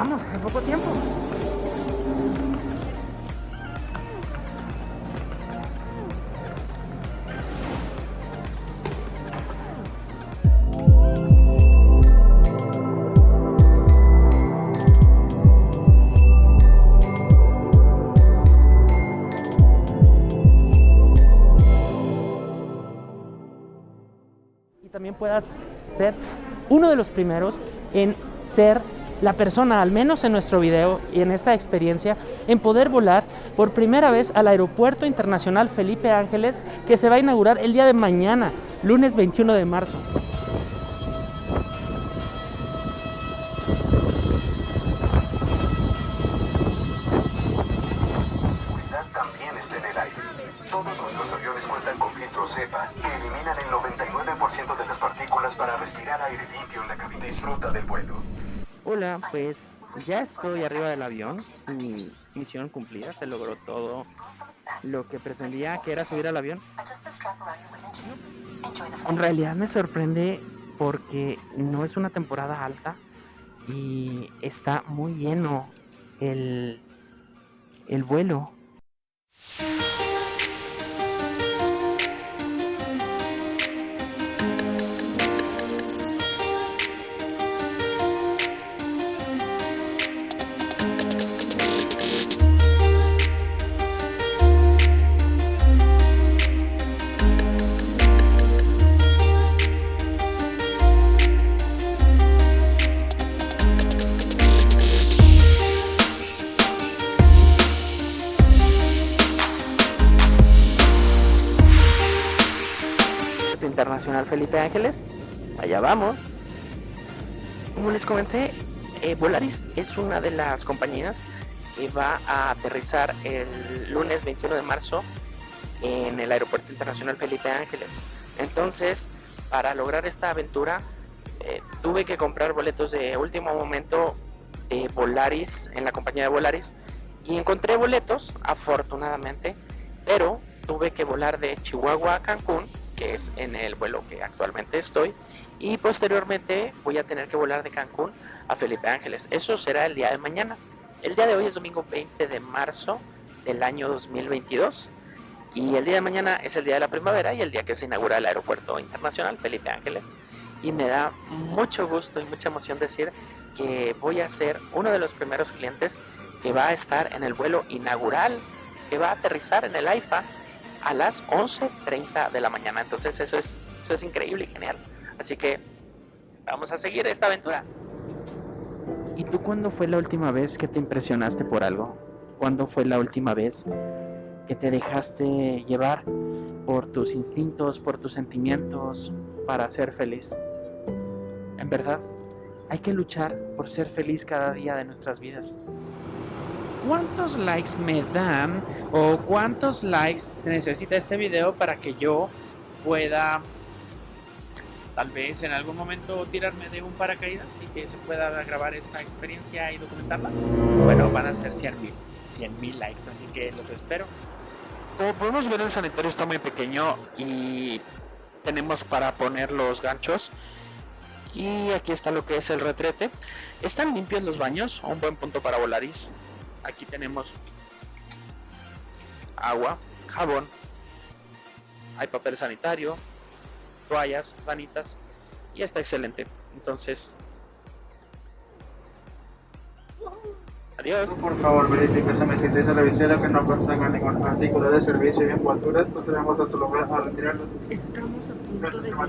vamos, en poco tiempo. También puedas ser uno de los primeros en ser la persona, al menos en nuestro video y en esta experiencia, en poder volar por primera vez al Aeropuerto Internacional Felipe Ángeles, que se va a inaugurar el día de mañana, lunes 21 de marzo. También está en el aire. Todos nuestros aviones cuentan con filtros HEPA que eliminan el 99% de las partículas para respirar aire limpio en la cabina. Disfruta del vuelo. Hola, pues ya estoy arriba del avión. Mi misión cumplida, se logró todo lo que pretendía, que era subir al avión. En realidad me sorprende porque no es una temporada alta y está muy lleno el vuelo. Internacional Felipe Ángeles, allá vamos. Como les comenté, Volaris es una de las compañías que va a aterrizar el lunes 21 de marzo en el Aeropuerto Internacional Felipe Ángeles. Entonces, para lograr esta aventura, tuve que comprar boletos de último momento de Volaris, en la compañía de Volaris, y encontré boletos, afortunadamente, pero tuve que volar de Chihuahua a Cancún, que es en el vuelo que actualmente estoy, y posteriormente voy a tener que volar de Cancún a Felipe Ángeles. Eso será el día de mañana. El día de hoy es domingo 20 de marzo del año 2022 y el día de mañana es el día de la primavera y el día que se inaugura el Aeropuerto Internacional Felipe Ángeles, y me da mucho gusto y mucha emoción decir que voy a ser uno de los primeros clientes que va a estar en el vuelo inaugural, que va a aterrizar en el AIFA a las 11:30 de la mañana. Entonces eso es increíble y genial. Así que vamos a seguir esta aventura. ¿Y tú cuándo fue la última vez que te impresionaste por algo? ¿Cuándo fue la última vez que te dejaste llevar por tus instintos, por tus sentimientos para ser feliz? En verdad, hay que luchar por ser feliz cada día de nuestras vidas. ¿Cuántos likes me dan o cuántos likes necesita este video para que yo pueda tal vez en algún momento tirarme de un paracaídas y que se pueda grabar esta experiencia y documentarla? Bueno, van a ser 100,000 likes, así que los espero. Como podemos ver, el sanitario está muy pequeño y tenemos para poner los ganchos. Y aquí está lo que es el retrete. Están limpios los baños, un buen punto para Volaris. Aquí tenemos agua, jabón, hay papel sanitario, toallas sanitas y está excelente. Entonces, adiós. Por favor, verifique su misiles a la visera que no contenga ningún artículo de servicio y envolturas. Procedemos a su lugar a retirarlos. Estamos a punto de llegar.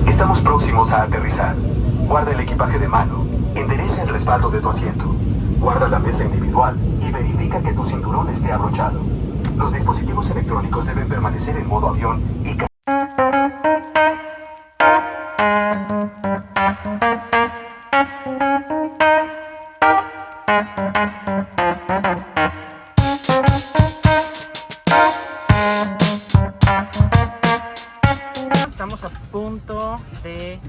Estamos próximos a aterrizar. Guarda el equipaje de mano. Endereza el respaldo de tu asiento. Guarda la mesa individual y verifica que tu cinturón esté abrochado. Los dispositivos electrónicos deben permanecer en modo avión y Estamos a punto de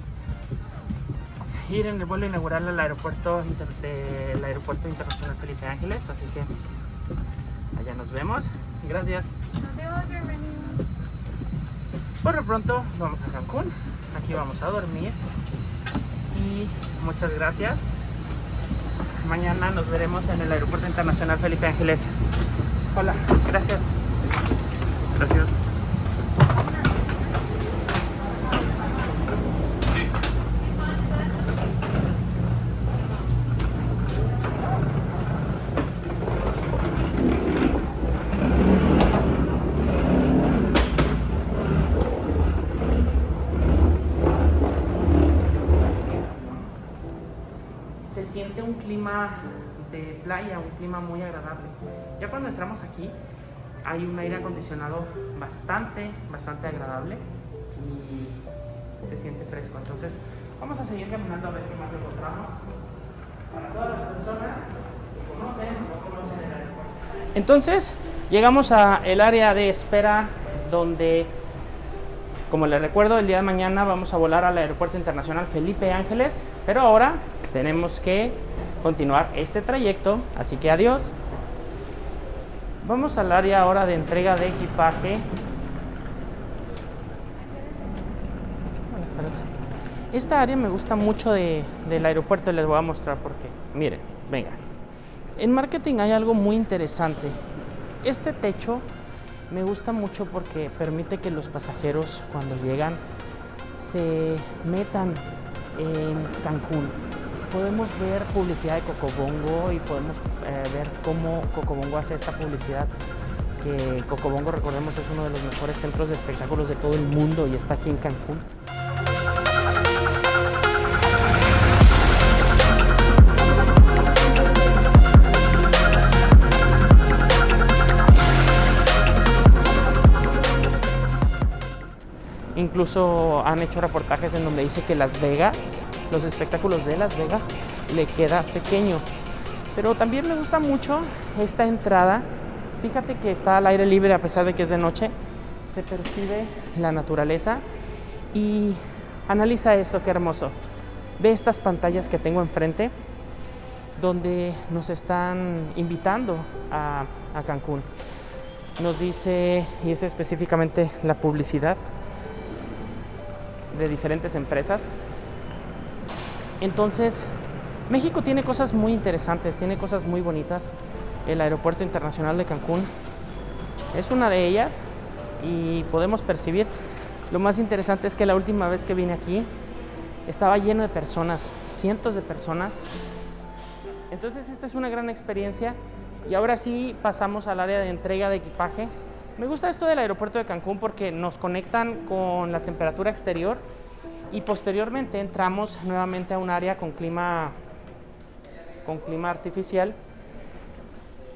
ir en el vuelo inaugural al aeropuerto Internacional Felipe Ángeles, así que nos vemos. Gracias. Nos vemos, bienvenido. Por lo pronto vamos a Cancún. Aquí vamos a dormir. Y muchas gracias. Mañana nos veremos en el Aeropuerto Internacional Felipe Ángeles. Hola, gracias. Gracias. Se siente un clima de playa, un clima muy agradable. Ya cuando entramos aquí hay un aire acondicionado bastante agradable y se siente fresco. Entonces vamos a seguir caminando a ver qué más encontramos. Para todas las personas que conocen o no conocen el aeropuerto. Entonces llegamos al área de espera donde, como les recuerdo, el día de mañana vamos a volar al Aeropuerto Internacional Felipe Ángeles, pero ahora tenemos que continuar este trayecto, así que adiós. Vamos al área ahora de entrega de equipaje. Buenas tardes. Esta área me gusta mucho del aeropuerto y les voy a mostrar por qué. Miren, venga. En marketing hay algo muy interesante. Este techo me gusta mucho porque permite que los pasajeros, cuando llegan, se metan en Cancún. Podemos ver publicidad de Cocobongo y podemos ver cómo Cocobongo hace esta publicidad. Que Cocobongo, recordemos, es uno de los mejores centros de espectáculos de todo el mundo y está aquí en Cancún. Incluso han hecho reportajes en donde dice que Las Vegas, los espectáculos de Las Vegas, le queda pequeño. Pero también me gusta mucho esta entrada. Fíjate que está al aire libre a pesar de que es de noche. Se percibe la naturaleza y analiza esto, qué hermoso. Ve estas pantallas que tengo enfrente donde nos están invitando a Cancún. Nos dice, y es específicamente la publicidad de diferentes empresas. Entonces, México tiene cosas muy interesantes, tiene cosas muy bonitas. El Aeropuerto Internacional de Cancún es una de ellas y podemos percibir. Lo más interesante es que la última vez que vine aquí estaba lleno de personas, cientos de personas. Entonces esta es una gran experiencia y ahora sí pasamos al área de entrega de equipaje. Me gusta esto del aeropuerto de Cancún porque nos conectan con la temperatura exterior y posteriormente entramos nuevamente a un área con clima artificial,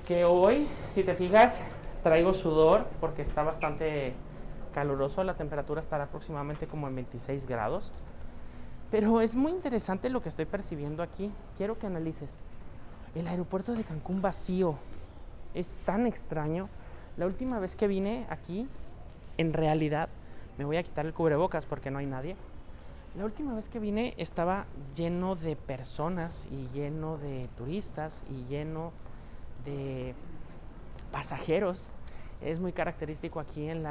que hoy, si te fijas, traigo sudor porque está bastante caluroso. La temperatura estará aproximadamente como en 26 grados. Pero es muy interesante lo que estoy percibiendo aquí. Quiero que analices. El aeropuerto de Cancún vacío. Es tan extraño. La última vez que vine aquí, en realidad, me voy a quitar el cubrebocas porque no hay nadie. La última vez que vine estaba lleno de personas y lleno de turistas y lleno de pasajeros. Es muy característico aquí en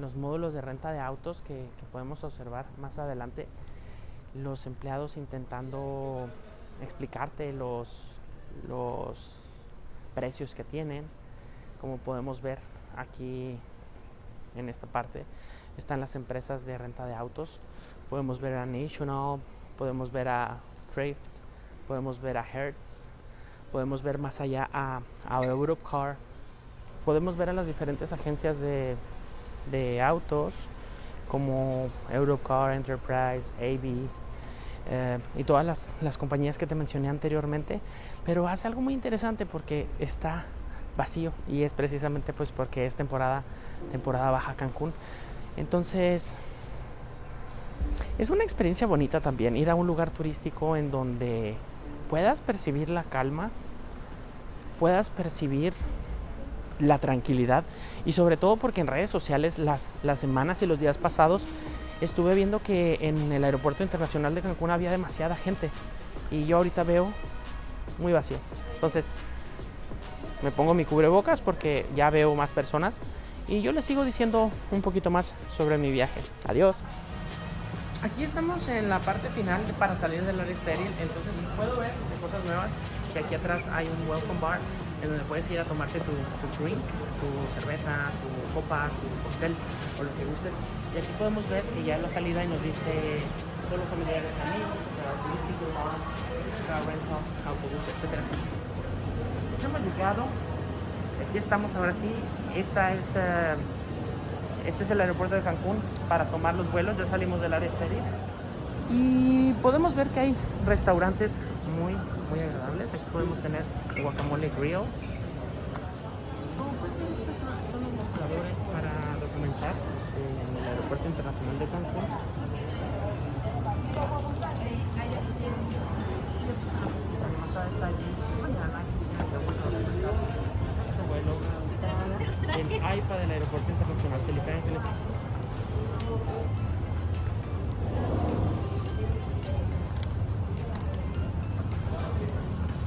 los módulos de renta de autos que podemos observar más adelante. Los empleados intentando explicarte los precios que tienen. Como podemos ver aquí en esta parte están las empresas de renta de autos. Podemos ver a National, podemos ver a Thrift, podemos ver a Hertz, podemos ver más allá a Europcar, podemos ver a las diferentes agencias de autos como Europcar, Enterprise, Avis y todas las compañías que te mencioné anteriormente. Pero hace algo muy interesante porque está vacío y es precisamente pues porque es temporada baja Cancún. Entonces es una experiencia bonita también ir a un lugar turístico en donde puedas percibir la calma, puedas percibir la tranquilidad y sobre todo porque en redes sociales las semanas y los días pasados estuve viendo que en el Aeropuerto Internacional de Cancún había demasiada gente y yo ahorita veo muy vacío. Entonces me pongo mi cubrebocas porque ya veo más personas y yo les sigo diciendo un poquito más sobre mi viaje. Adiós. Aquí estamos en la parte final para salir del área estéril, entonces puedo ver cosas nuevas, que aquí atrás hay un welcome bar en donde puedes ir a tomarte tu drink, tu cerveza, tu copa, tu cóctel o lo que gustes. Y aquí podemos ver que ya la salida y nos dice solo familiares, amigos, turísticos, rental, autobús, etc. Pues hemos llegado, aquí estamos ahora sí, este es el aeropuerto de Cancún para tomar los vuelos, ya salimos del área estéril y podemos ver que hay restaurantes muy agradables. Aquí podemos tener Guacamole Grill. Estos son los mostradores para documentar en el aeropuerto internacional de Cancún. El AIFA del Aeropuerto Internacional Felipe Ángeles.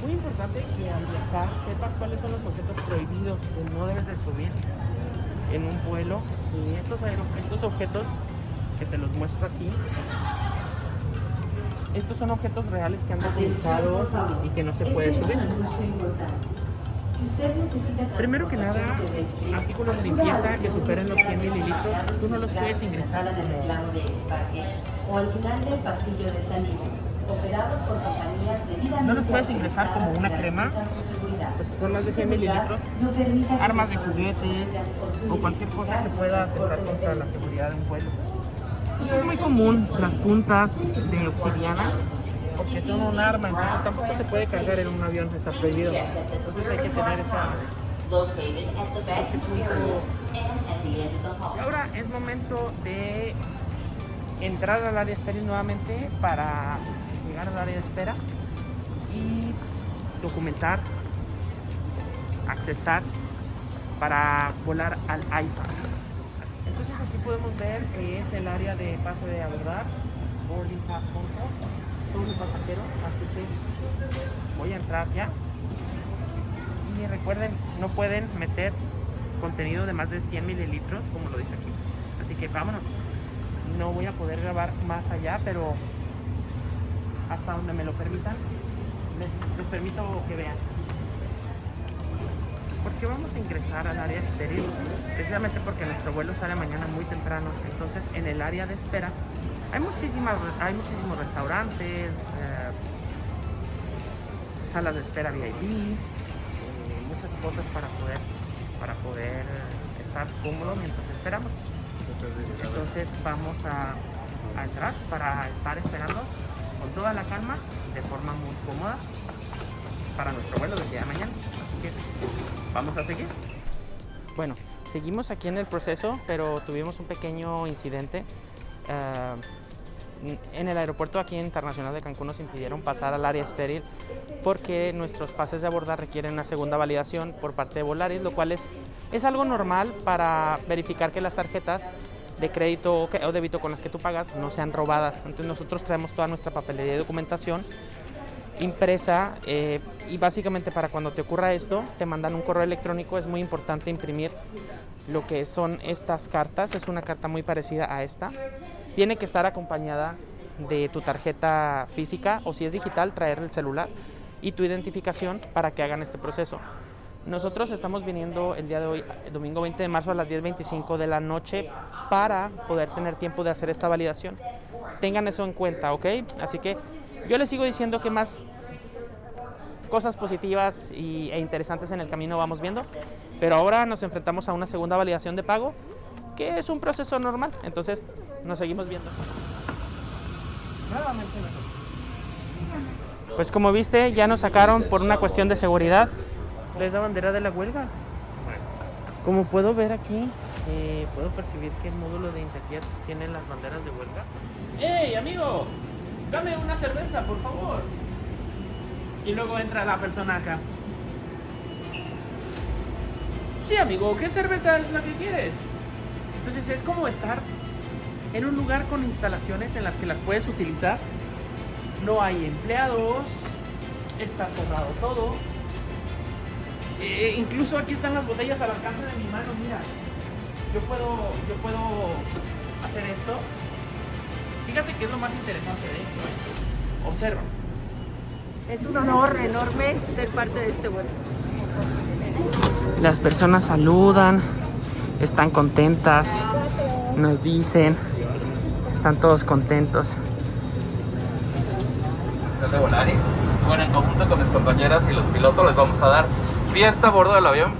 Muy importante que al viajar sepas cuáles son los objetos prohibidos que no debes de subir en un vuelo. Y estos objetos que te los muestro aquí, estos son objetos reales que han documentado y que no se puede subir. Primero que nada, artículos de limpieza que superen los 100 mililitros, tú no los puedes ingresar o al final del pasillo de salida, operados por compañías debidamente. No los puedes ingresar como una crema, son más de 100 mililitros, armas de juguete o cualquier cosa que pueda atentar contra la seguridad de un vuelo. Esto es muy común, las puntas de obsidiana, porque son un arma, entonces tampoco se puede cargar en un avión, está prohibido. Entonces hay que tener ese punto. Y ahora es momento de entrar al área estéril nuevamente para llegar al área de espera y documentar, accesar para volar al AIFA. Entonces aquí podemos ver que es el área de pase de abordar, boarding pass control, sobre pasajeros, así que voy a entrar ya. Y recuerden, no pueden meter contenido de más de 100 mililitros, como lo dice aquí. Así que vámonos. No voy a poder grabar más allá, pero hasta donde me lo permitan, les permito que vean. Porque vamos a ingresar al área estéril, precisamente porque nuestro vuelo sale mañana muy temprano. Entonces, en el área de espera hay muchísimos restaurantes, salas de espera VIP, muchas cosas para poder estar cómodo mientras esperamos. Entonces vamos a entrar para estar esperando con toda la calma, de forma muy cómoda, para nuestro vuelo del día de mañana. Así que vamos a seguir. Bueno, seguimos aquí en el proceso, pero tuvimos un pequeño incidente. En el aeropuerto aquí internacional de Cancún nos impidieron pasar al área estéril porque nuestros pases de abordar requieren una segunda validación por parte de Volaris, lo cual es algo normal para verificar que las tarjetas de crédito o débito con las que tú pagas no sean robadas. Entonces nosotros traemos toda nuestra papelería y documentación impresa y básicamente para cuando te ocurra esto te mandan un correo electrónico. Es muy importante imprimir lo que son estas cartas. Es una carta muy parecida a esta. Tiene que estar acompañada de tu tarjeta física o si es digital traer el celular y tu identificación para que hagan este proceso. Nosotros estamos viniendo el día de hoy, el domingo 20 de marzo a las 10:25 de la noche para poder tener tiempo de hacer esta validación. Tengan eso en cuenta, ¿ok? Así que yo les sigo diciendo que más cosas positivas e interesantes en el camino vamos viendo, pero ahora nos enfrentamos a una segunda validación de pago, que es un proceso normal. Entonces nos seguimos viendo. Nuevamente nosotros. Pues como viste, ya nos sacaron por una cuestión de seguridad. ¿Ves la bandera de la huelga? Como puedo ver aquí, puedo percibir que el módulo de Interjet tiene las banderas de huelga. ¡Hey, amigo! Dame una cerveza, por favor. Y luego entra la persona acá. Sí, amigo, ¿qué cerveza es la que quieres? Entonces es como estar en un lugar con instalaciones en las que las puedes utilizar. No hay empleados, está cerrado todo. Incluso aquí están las botellas al alcance de mi mano, mira. Yo puedo hacer esto. Fíjate que es lo más interesante de esto. Observa. Es un honor enorme ser parte de este vuelo. Las personas saludan, están contentas, nos dicen, están todos contentos. De Volaris. Bueno, en conjunto con mis compañeras y los pilotos les vamos a dar fiesta a bordo del avión.